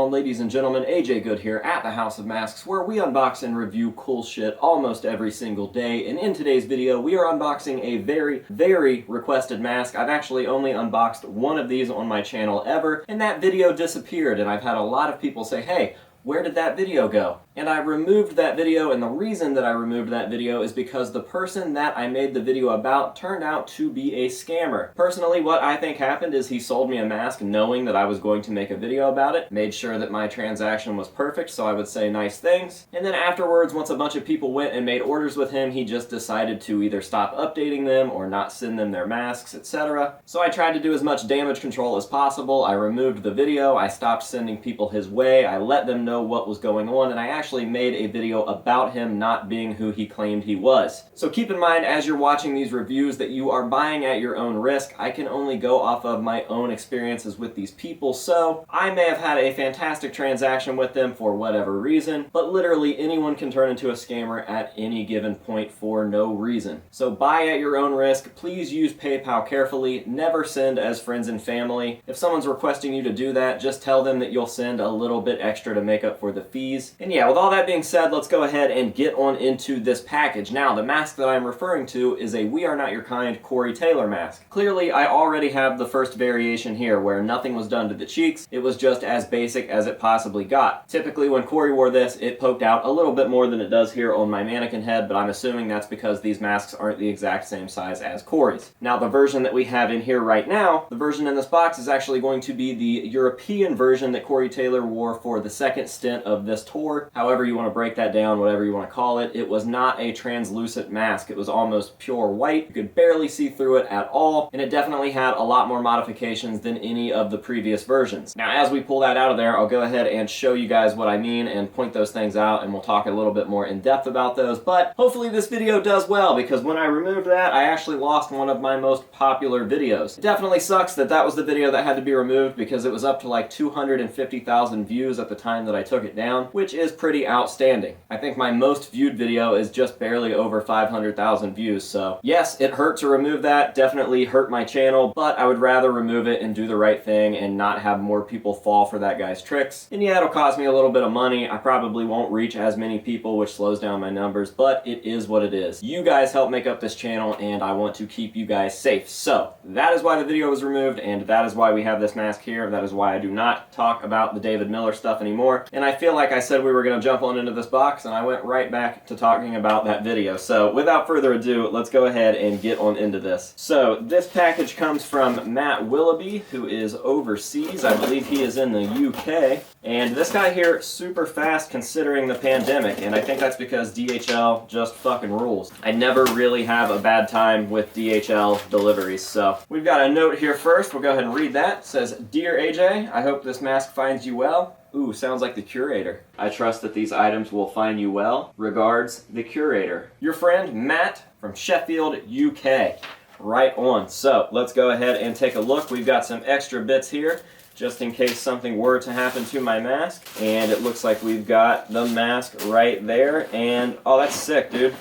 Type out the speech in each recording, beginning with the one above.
channel, ladies and gentlemen. AJ Good here at the House of Masks, where we unbox and review cool shit almost every single day. And in today's video, we are unboxing a very requested mask. I've actually only unboxed one of these on my channel ever, and that video disappeared, and I've had a lot of people say, hey, where did that video go? And I removed that video, and the reason that I removed that video is because the person that I made the video about turned out to be a scammer. Personally, what I think happened is he sold me a mask knowing that I was going to make a video about it, made sure that my transaction was perfect so I would say nice things, and then afterwards, once a bunch of people went and made orders with him, he just decided to either stop updating them or not send them their masks, etc. So I tried to do as much damage control as possible. I removed the video, I stopped sending people his way, I let them know what was going on, and I actually made a video about him not being who he claimed he was. So keep in mind as you're watching these reviews that you are buying at your own risk. I can only go off of my own experiences with these people, so I may have had a fantastic transaction with them for whatever reason, but literally anyone can turn into a scammer at any given point for no reason. So buy at your own risk. Please use PayPal carefully. Never send as friends and family. If someone's requesting you to do that, just tell them that you'll send a little bit extra to make up for the fees. And yeah, with all that being said, let's go ahead and get on into this package. Now, the mask that I'm referring to is a We Are Not Your Kind Corey Taylor mask. Clearly, I already have the first variation here where nothing was done to the cheeks. It was just as basic as it possibly got. Typically, when Corey wore this, it poked out a little bit more than it does here on my mannequin head, but I'm assuming that's because these masks aren't the exact same size as Corey's. Now, the version that we have in here right now, the version in this box is actually going to be the European version that Corey Taylor wore for the second stint of this tour. However you want to break that down, whatever you want to call it, it was not a translucent mask. It was almost pure white. You could barely see through it at all, and it definitely had a lot more modifications than any of the previous versions. Now, as we pull that out of there, I'll go ahead and show you guys what I mean and point those things out, and we'll talk a little bit more in depth about those, but hopefully this video does well, because when I removed that, I actually lost one of my most popular videos. It definitely sucks that that was the video that had to be removed, because it was up to like 250,000 views at the time that I took it down, which is pretty outstanding. I think my most viewed video is just barely over 500,000 views, so yes, it hurt to remove that, definitely hurt my channel, but I would rather remove it and do the right thing and not have more people fall for that guy's tricks. And yeah, it'll cost me a little bit of money. I probably won't reach as many people, which slows down my numbers, but it is what it is. You guys help make up this channel, and I want to keep you guys safe. So that is why the video was removed, and that is why we have this mask here. That is why I do not talk about the David Miller stuff anymore. And I feel like I said we were going to jump on into this box, and I went right back to talking about that video. So without further ado, let's go ahead and get on into this. So this package comes from Matt Willoughby, who is overseas. I believe he is in the UK. And this guy here, super fast considering the pandemic, and I think that's because DHL just fucking rules. I never really have a bad time with DHL deliveries. So we've got a note here first. We'll go ahead and read that. It says, "Dear AJ, I hope this mask finds you well." Ooh, sounds like the curator. "I trust that these items will find you well. Regards, the curator. Your friend, Matt, from Sheffield, UK. Right on. So let's go ahead and take a look. We've got some extra bits here, just in case something were to happen to my mask. And it looks like we've got the mask right there. And, oh, that's sick, dude.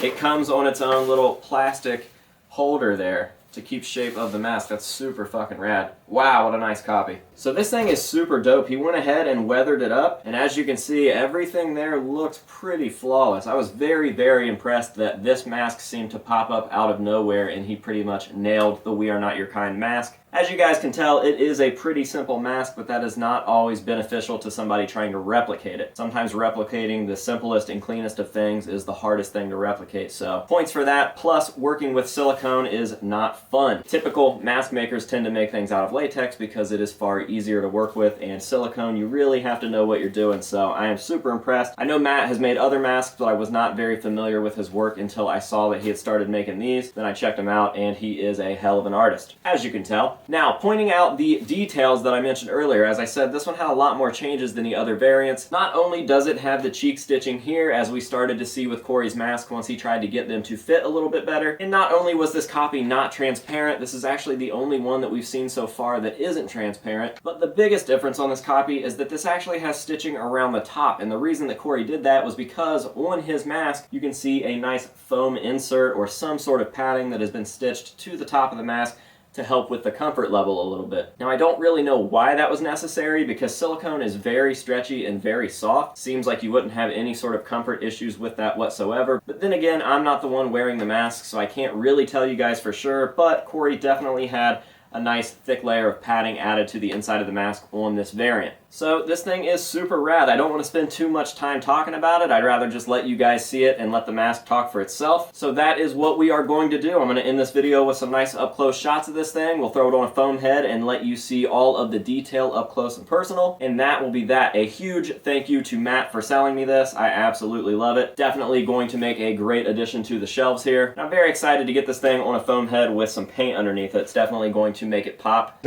It comes on its own little plastic holder there to keep shape of the mask. That's super fucking rad. Wow, what a nice copy. So this thing is super dope. He went ahead and weathered it up, and as you can see, everything there looks pretty flawless. I was very impressed that this mask seemed to pop up out of nowhere, and he pretty much nailed the We Are Not Your Kind mask. As you guys can tell, it is a pretty simple mask, but that is not always beneficial to somebody trying to replicate it. Sometimes replicating the simplest and cleanest of things is the hardest thing to replicate, so points for that. Plus, working with silicone is not fun. Typical mask makers tend to make things out of latex because it is far easier to work with, and silicone, you really have to know what you're doing, so I am super impressed. I know Matt has made other masks, but I was not very familiar with his work until I saw that he had started making these. Then I checked him out, and he is a hell of an artist, as you can tell. Now, pointing out the details that I mentioned earlier, as I said, this one had a lot more changes than the other variants. Not only does it have the cheek stitching here, as we started to see with Corey's mask once he tried to get them to fit a little bit better, and not only was this copy not transparent, this is actually the only one that we've seen so far that isn't transparent, but the biggest difference on this copy is that this actually has stitching around the top, and the reason that Corey did that was because on his mask you can see a nice foam insert or some sort of padding that has been stitched to the top of the mask to help with the comfort level a little bit. Now I don't really know why that was necessary because silicone is very stretchy and very soft. Seems like you wouldn't have any sort of comfort issues with that whatsoever. But then again, I'm not the one wearing the mask, so I can't really tell you guys for sure, but Corey definitely had a nice thick layer of padding added to the inside of the mask on this variant. So this thing is super rad. I don't want to spend too much time talking about it. I'd rather just let you guys see it and let the mask talk for itself. So that is what we are going to do. I'm going to end this video with some nice up close shots of this thing. We'll throw it on a foam head and let you see all of the detail up close and personal. And that will be that. A huge thank you to Matt for selling me this. I absolutely love it. Definitely going to make a great addition to the shelves here. And I'm very excited to get this thing on a foam head with some paint underneath it. It's definitely going to make it pop.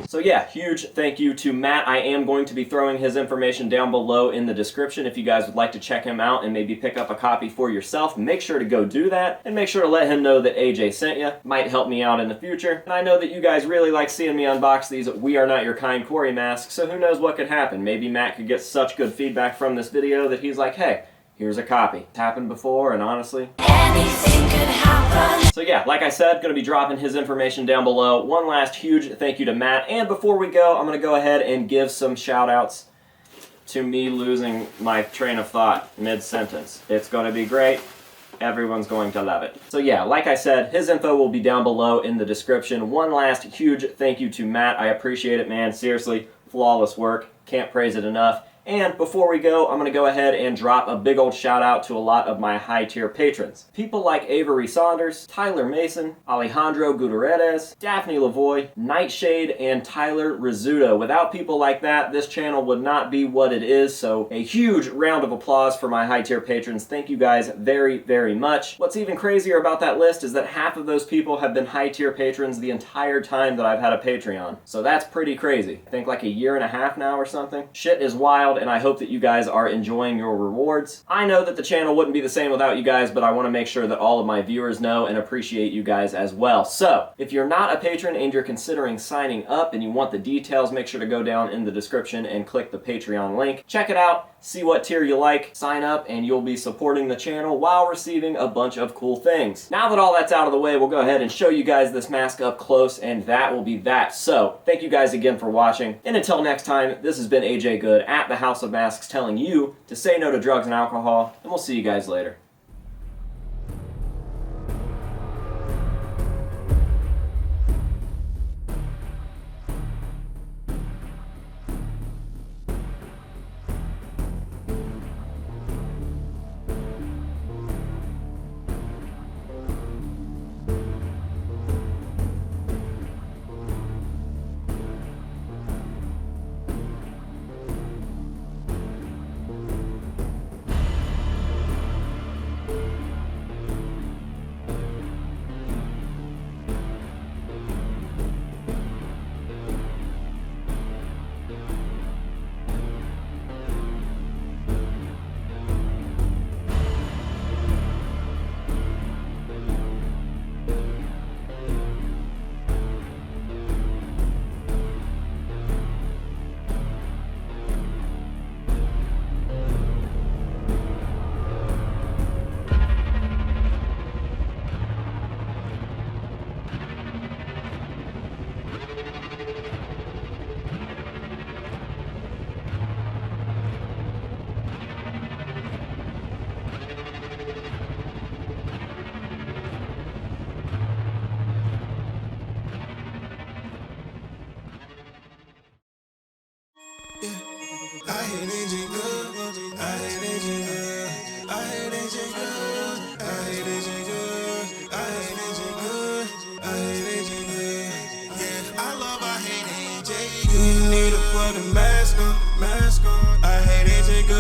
So yeah, huge thank you to Matt. I am going to be throwing his information down below in the description if you guys would like to check him out and maybe pick up a copy for yourself. Make sure to go do that and make sure to let him know that AJ sent you. Might help me out in the future. And I know that you guys really like seeing me unbox these We Are Not Your Kind Corey masks, so who knows what could happen. Maybe Matt could get such good feedback from this video that he's like, hey, here's a copy. It's happened before, and honestly, anything could happen. So yeah, like I said, going to be dropping his information down below. One last huge thank you to Matt. And before we go, I'm going to go ahead and give some shout outs to me losing my train of thought mid-sentence. It's going to be great. Everyone's going to love it. So yeah, like I said, his info will be down below in the description. One last huge thank you to Matt. I appreciate it, man. Seriously, flawless work. Can't praise it enough. And before we go, I'm going to go ahead and drop a big old shout out to a lot of my high tier patrons. People like Avery Saunders, Tyler Mason, Alejandro Gutierrez, Daphne Lavoie, Nightshade, and Tyler Rizzuto. Without people like that, this channel would not be what it is, so a huge round of applause for my high tier patrons. Thank you guys very, very much. What's even crazier about that list is that half of those people have been high tier patrons the entire time that I've had a Patreon. So that's pretty crazy. I think like a year and a half now or something. Shit is wild. And I hope that you guys are enjoying your rewards. I know that the channel wouldn't be the same without you guys, but I want to make sure that all of my viewers know and appreciate you guys as well. So, if you're not a patron and you're considering signing up and you want the details, make sure to go down in the description and click the Patreon link. Check it out. See what tier you like, sign up, and you'll be supporting the channel while receiving a bunch of cool things. Now that all that's out of the way, we'll go ahead and show you guys this mask up close, and that will be that. So, thank you guys again for watching, and until next time, this has been AJ Good at the House of Masks telling you to say no to drugs and alcohol, and we'll see you guys later.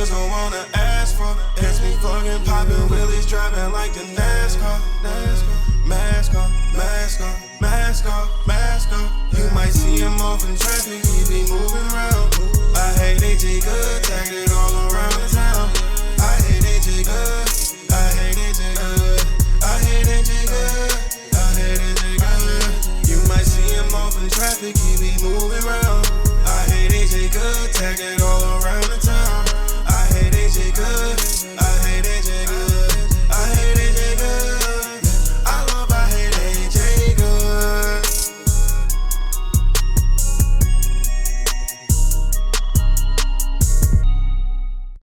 Don't wanna ask for. Catch me fucking poppin' wheelies, driving like the NASCAR. Mask on, mask on, mask on, mask on. You might see him off in traffic.